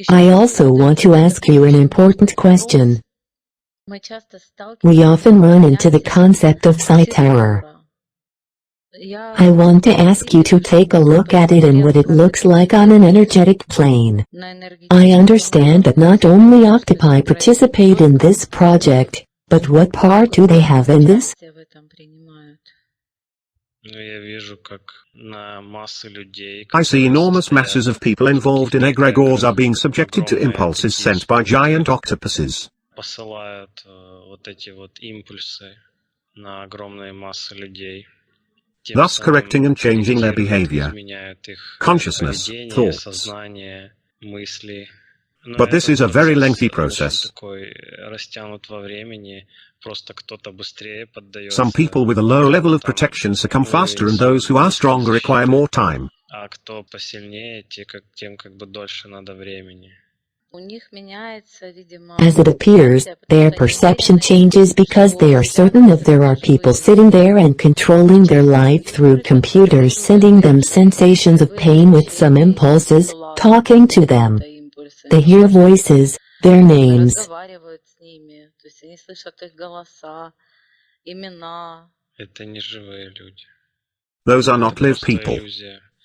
I also want to ask you an important question. We often run into the concept of psi-terror. I want to ask you to take a look at it and what it looks like on an energetic plane. I understand that not only OCTOPI participate in this project, but what part do they have in this? I see enormous masses of people involved in egregores are being subjected to impulses sent by giant octopuses. Thus correcting and changing their behavior, consciousness, thoughts. But this is a very lengthy process. Some people with a low level of protection succumb faster and those who are stronger require more time. As it appears, their perception changes because they are certain that there are people sitting there and controlling their life through computers, sending them sensations of pain with some impulses, talking to them. They hear voices, their names. Those are not live people.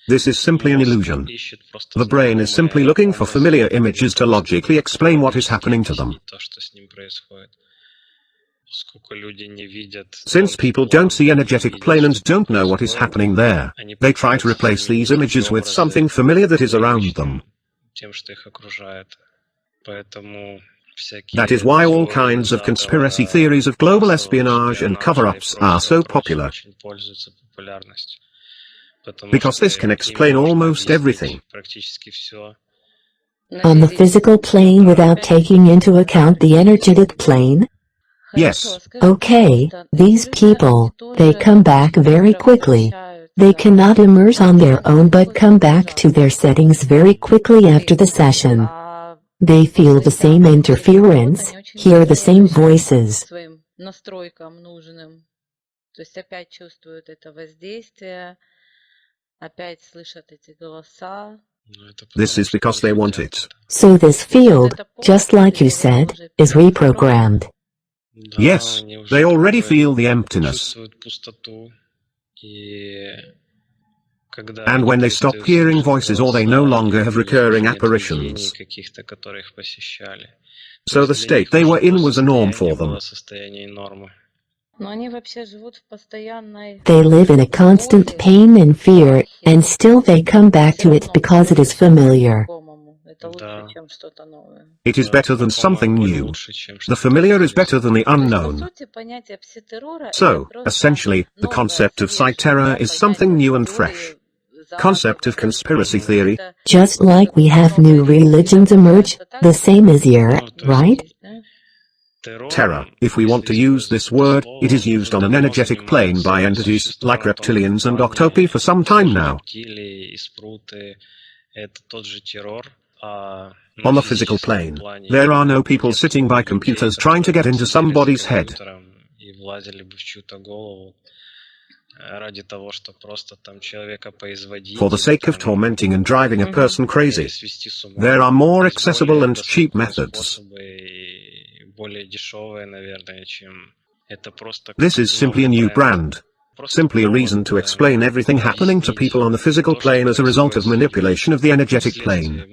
This is simply an illusion. The brain is simply looking for familiar images to logically explain what is happening to them. Since people don't see energetic plane and don't know what is happening there, they try to replace these images with something familiar that is around them. That is why all kinds of conspiracy theories of global espionage and cover-ups are so popular. Because this can explain almost everything. On the physical plane without taking into account the energetic plane? Yes. Okay, these people, they come back very quickly. They cannot emerge on their own but come back to their settings very quickly after the session. They feel the same interference, hear the same voices. This is because they want it. So this field, just like you said, is reprogrammed. Yes, they already feel the emptiness. And when they stop hearing voices or they no longer have recurring apparitions. So the state they were in was a norm for them. They live in a constant pain and fear, and still they come back to it because it is familiar. It is better than something new. The familiar is better than the unknown. So, essentially, the concept of psi-terror is something new and fresh. Concept of conspiracy theory. Just like we have new religions emerge, the same is here, right? Terror, if we want to use this word, it is used on an energetic plane by entities like reptilians and octopi for some time now. On the physical plane, there are no people sitting by computers trying to get into somebody's head. For the sake of tormenting and driving a person crazy. There are more accessible and cheap methods. This is simply a new brand. Simply a reason to explain everything happening to people on the physical plane as a result of manipulation of the energetic plane.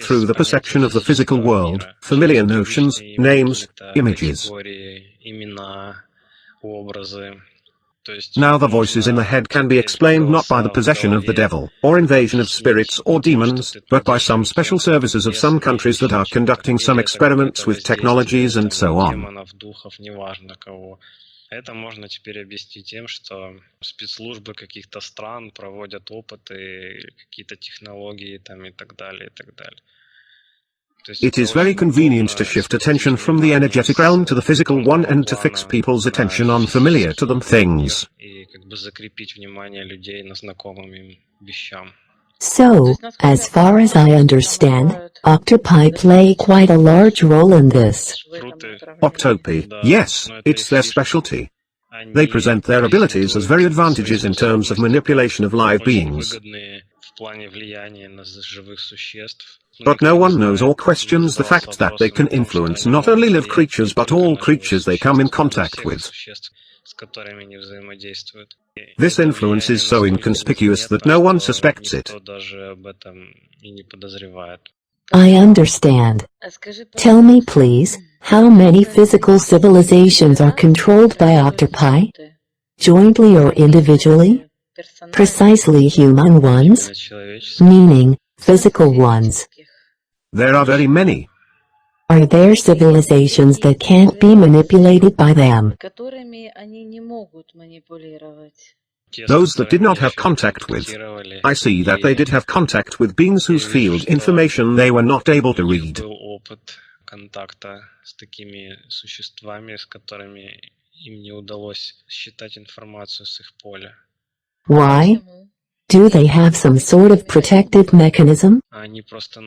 Through the perception of the physical world, familiar notions, names, images. Now the voices in the head can be explained not by the possession of the devil, or invasion of spirits or demons, but by some special services of some countries that are conducting some experiments with technologies and so on. Это можно теперь объяснить тем, что спецслужбы каких-то стран проводят опыты, какие-то технологии там и так далее, и так далее. It is very convenient to shift attention from the energetic realm to the physical one and to fix people's attention on familiar to them things. So, as far as I understand, OCTOPI play quite a large role in this. OCTOPI, yes, it's their specialty. They present their abilities as very advantages in terms of manipulation of live beings. But no one knows or questions the fact that they can influence not only live creatures but all creatures they come in contact with. This influence is so inconspicuous that no one suspects it. I understand. Tell me please, how many physical civilizations are controlled by octopi? Jointly or individually? Precisely human ones? Meaning, physical ones. There are very many. Are there civilizations that can't be manipulated by them? Those that did not have contact with. I see that they did have contact with beings whose field information they were not able to read. Why? Do they have some sort of protective mechanism?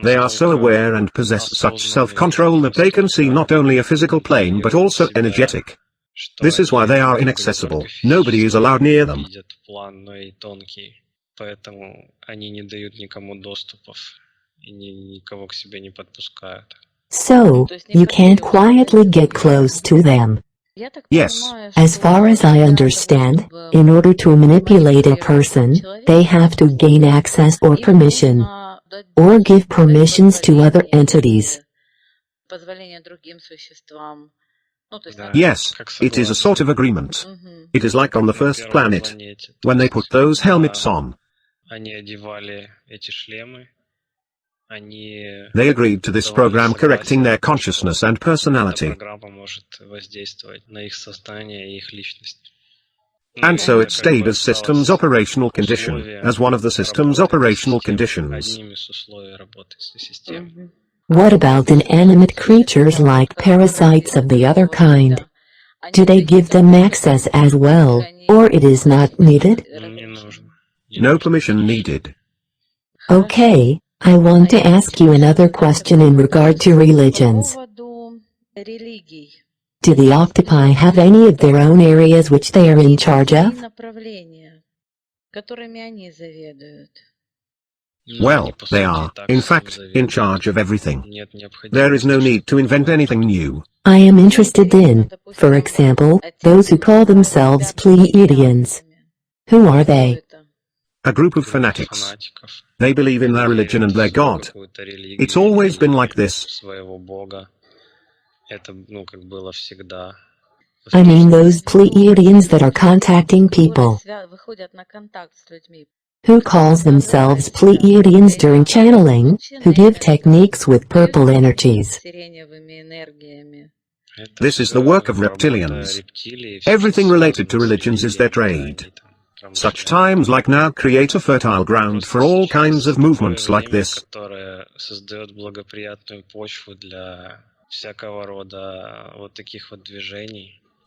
They are so aware and possess such self-control that they can see not only a physical plane but also energetic. This is why they are inaccessible. Nobody is allowed near them. So, you can't quietly get close to them. Yes. As far as I understand, in order to manipulate a person, they have to gain access or permission, or give permissions to other entities. Yes, it is a sort of agreement. It is like on the first planet, when they put those helmets on. They agreed to this program correcting their consciousness and personality. And so it stayed as system's operational condition, as one of the system's operational conditions. What about inanimate creatures like parasites of the other kind? Do they give them access as well, or it is not needed? No permission needed. Okay, I want to ask you another question in regard to religions. Do the octopi have any of their own areas which they are in charge of? Well, they are, in fact, in charge of everything. There is no need to invent anything new. I am interested in, for example, those who call themselves Pleiadians. Who are they? A group of fanatics. They believe in their religion and their god. It's always been like this. I mean those Pleiadians that are contacting people. Who calls themselves Pleiadians during channeling, who give techniques with purple energies. This is the work of reptilians. Everything related to religions is their trade. Such times like now create a fertile ground for all kinds of movements like this.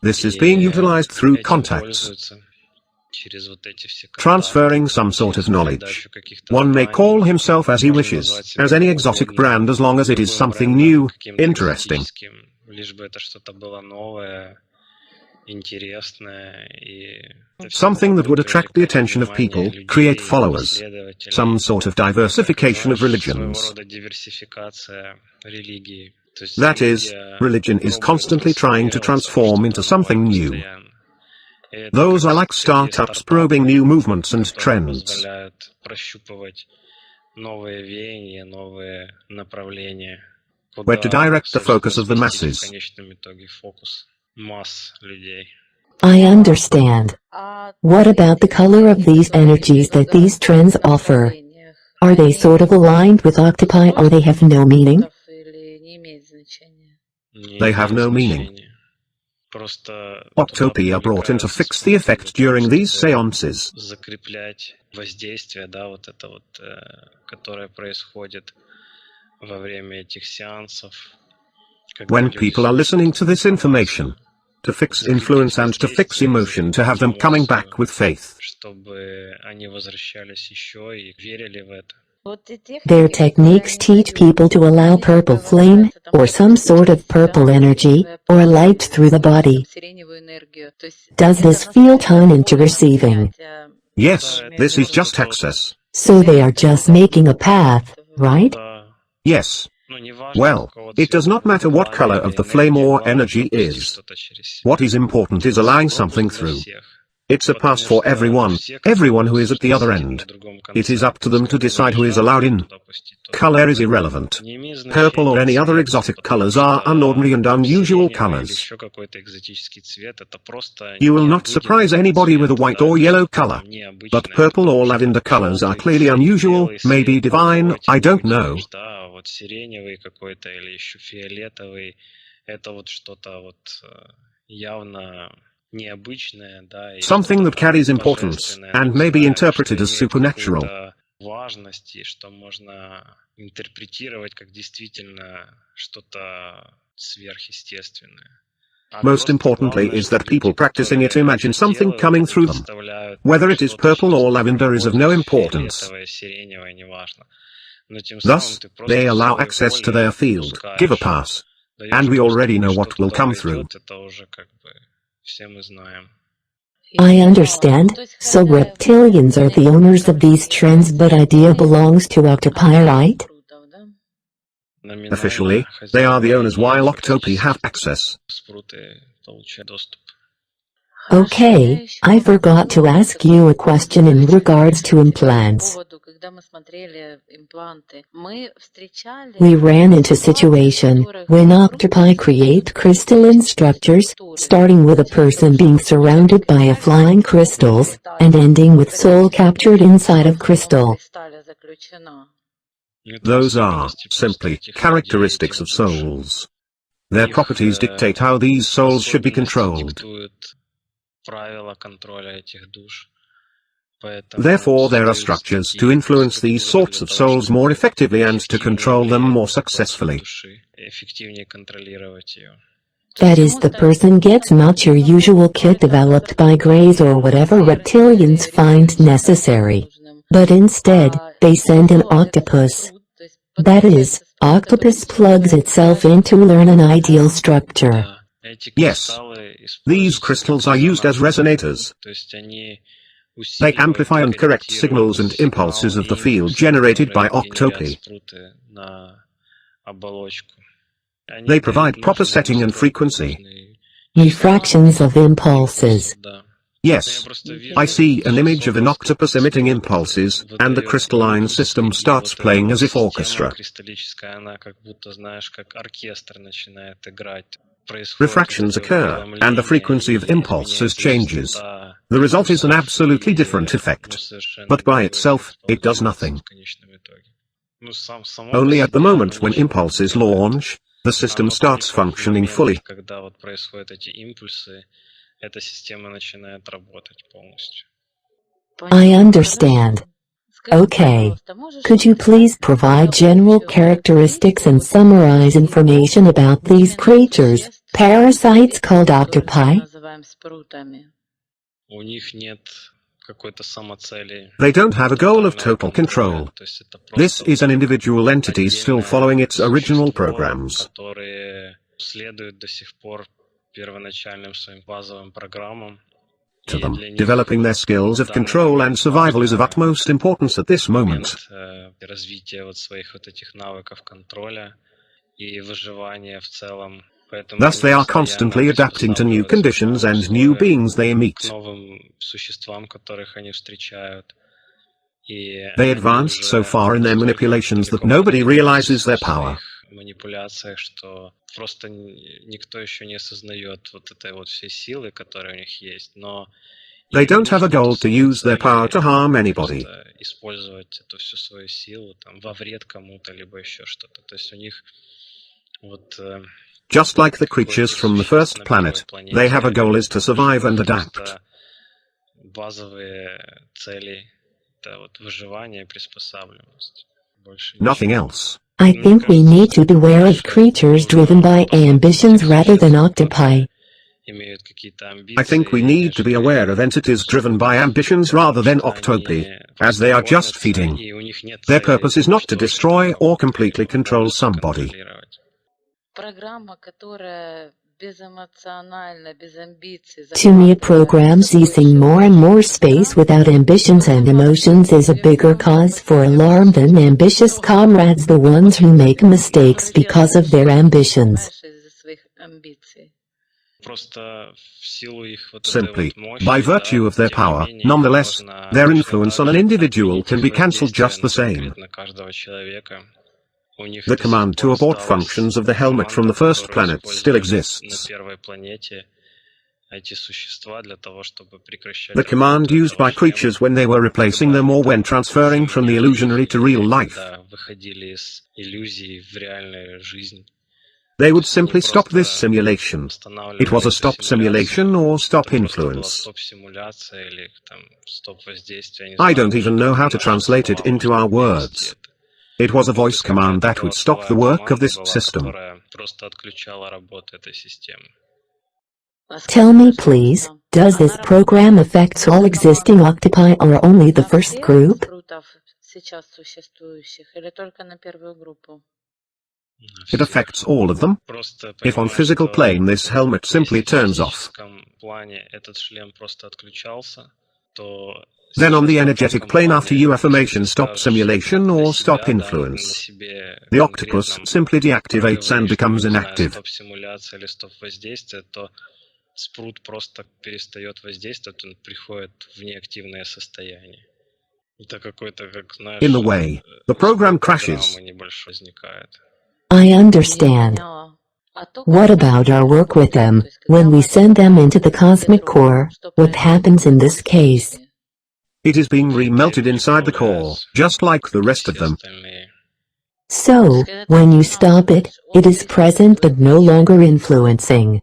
This is being utilized through contacts. Transferring some sort of knowledge. One may call himself as he wishes, as any exotic brand as long as it is something new, interesting. Something that would attract the attention of people, create followers. Some sort of diversification of religions. That is, religion is constantly trying to transform into something new. Those are like startups probing new movements and trends. Where to direct the focus of the masses. I understand. What about the color of these energies that these trends offer? Are they sort of aligned with octopi or they have no meaning? They have no meaning. OCTOPI are brought in to fix the effect during these seances. When people are listening to this information, to fix influence and to fix emotion, to have them coming back with faith. Their techniques teach people to allow purple flame, or some sort of purple energy, or light through the body. Does this feel time to receiving? Yes, this is just access. So they are just making a path, right? Yes. Well, it does not matter what color of the flame or energy is. What is important is allowing something through. It's a pass for everyone who is at the other end. It is up to them to decide who is allowed in. Color is irrelevant. Purple or any other exotic colors are unordinary and unusual colors. You will not surprise anybody with a white or yellow color. But purple or lavender colors are clearly unusual, maybe divine, I don't know. Something that carries importance, and may be interpreted as supernatural. Most importantly is that people practicing it imagine something coming through them. Whether it is purple or lavender is of no importance. Thus, they allow access to their field, give a pass. And we already know what will come through. I understand, so reptilians are the owners of these trends, but idea belongs to OCTOPI, right? Officially, they are the owners while OCTOPI have access. Okay, I forgot to ask you a question in regards to implants. We ran into situation when OCTOPI create crystalline structures, starting with a person being surrounded by a flying crystals, and ending with soul captured inside of crystal. Those are, simply, characteristics of souls. Their properties dictate how these souls should be controlled. Therefore there are structures to influence these sorts of souls more effectively and to control them more successfully. That is, the person gets not your usual kit developed by Greys or whatever reptilians find necessary. But instead, they send an octopus. That is, octopus plugs itself in to learn an ideal structure. Yes. These crystals are used as resonators. They amplify and correct signals and impulses of the field generated by OCTOPI. They provide proper setting and frequency. Refractions of impulses. Yes. I see an image of an octopus emitting impulses, and the crystalline system starts playing as if orchestra. Refractions occur, and the frequency of impulses changes. The result is an absolutely different effect. But by itself, it does nothing. Only at the moment when impulses launch, the system starts functioning fully. I understand. Okay. Could you please provide general characteristics and summarize information about these creatures, parasites called octopi? They don't have a goal of total control. This is an individual entity still following its original programs. To them, developing their skills of control and survival is of utmost importance at this moment. Thus they are constantly adapting to new conditions and new beings they meet. They advance so far in their manipulations that nobody realizes their power. They don't have a goal to use their power to harm anybody. Just like the creatures from the first planet, they have a goal is to survive and adapt. Nothing else. I think we need to beware of creatures driven by ambitions rather than octopi. имеют какие-то I think we амбиции, need to be aware of entities driven by ambitions rather than OCTOPI, as they are just feeding. и у них нет Their цели, purpose is not to что destroy or completely их control могут somebody. контролировать. To me, a program seizing more and more space without ambitions and emotions is a bigger cause for alarm than ambitious comrades, the ones who make mistakes because of their ambitions. Simply, by virtue of their power, nonetheless, their influence on an individual can be cancelled just the same. The command to abort functions of the helmet from the first planet still exists. The command used by creatures when they were replacing them or when transferring from the illusionary to real life. They would simply stop this simulation. It was a stop simulation or stop influence. I don't even know how to translate it into our words. It was a voice command that would stop the work of this system. Tell me please, does this program affect all existing octopi or only the first group? It affects all of them. If on physical plane this helmet simply turns off, then on the energetic plane after you affirmation stop simulation or stop influence, the octopus simply deactivates and becomes inactive. Спрут просто перестает воздействовать, он приходит в неактивное состояние. Это какой-то, как, знаешь, In the way, the program crashes. небольшой возникает. I understand. What about our work with them? When we send them into the cosmic core, what happens in this case? It is being remelted inside the core, just like the rest of them. So, when you stop it, it is present but no longer influencing.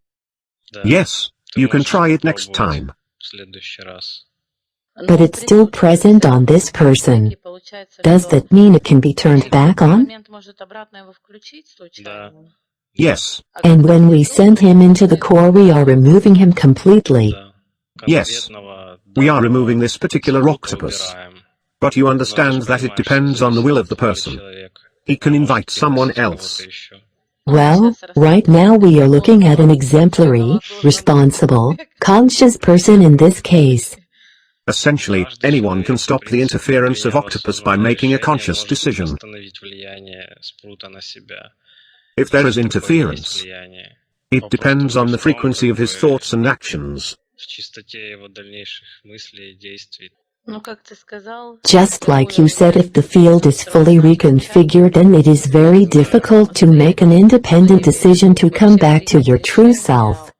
Yes, you can try it next time. But it's still present on this person. Does that mean it can be turned back on? Yes. And when we send him into the core, we are removing him completely. Yes. We are removing this particular octopus. But you understand that it depends on the will of the person. He can invite someone else. Well, right now we are looking at an exemplary, responsible, conscious person in this case. Essentially, anyone can stop the interference of octopus by making a conscious decision. If there is interference, it depends on the frequency of his thoughts and actions. Just like you said, if the field is fully reconfigured, then it is very difficult to make an independent decision to come back to your true self.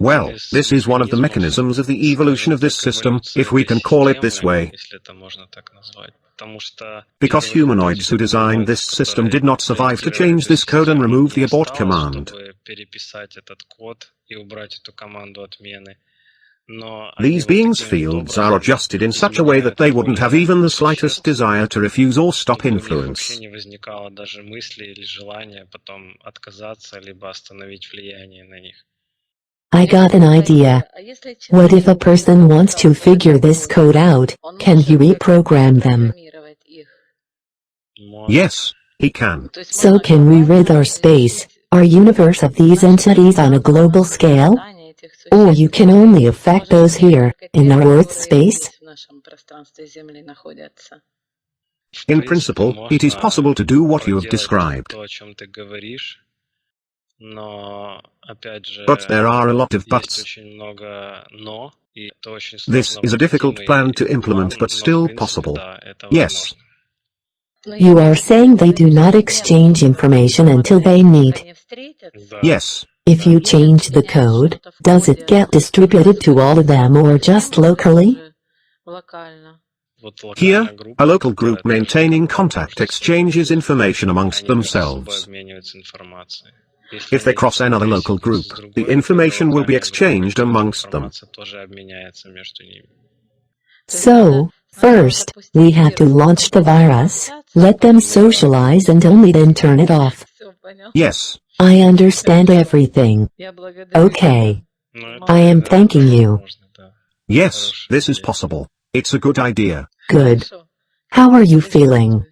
Well, this is one of the mechanisms of the evolution of this system, if we can call it this way. Because humanoids who designed this system did not survive to change this code and remove the abort command. These beings' fields are adjusted in such a way that they wouldn't have even the slightest desire to refuse or stop influence. I got an idea. What if a person wants to figure this code out? Can he reprogram them? Yes, he can. So can we rid our space, our universe of these entities on a global scale? Or you can only affect those here, in our Earth space? In principle, it is possible to do what you have described. But there are a lot of buts. This is a difficult plan to implement, but still possible. Yes. You are saying they do not exchange information until they meet. Yes. If you change the code, does it get distributed to all of them or just locally? Here, a local group maintaining contact exchanges information amongst themselves. If they cross another local group, the information will be exchanged amongst them. So, first, we have to launch the virus, let them socialize and only then turn it off. Yes, I understand everything. Okay. I am thanking you. Yes, this is possible. It's a good idea. Good. How are you feeling?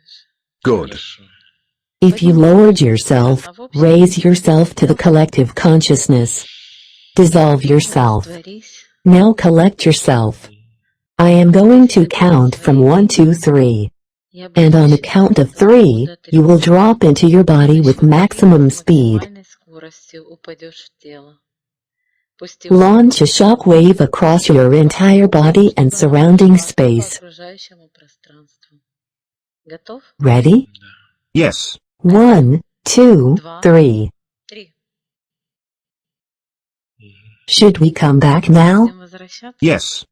Good. If you lowered yourself, raise yourself to the collective consciousness. Dissolve yourself. Now collect yourself. I am going to count from 1 to 3. And on the count of 3, you will drop into your body with maximum speed. Launch a shock wave across your entire body and surrounding space. Ready? Yes. 1, 2, 3. Should we come back now? Yes.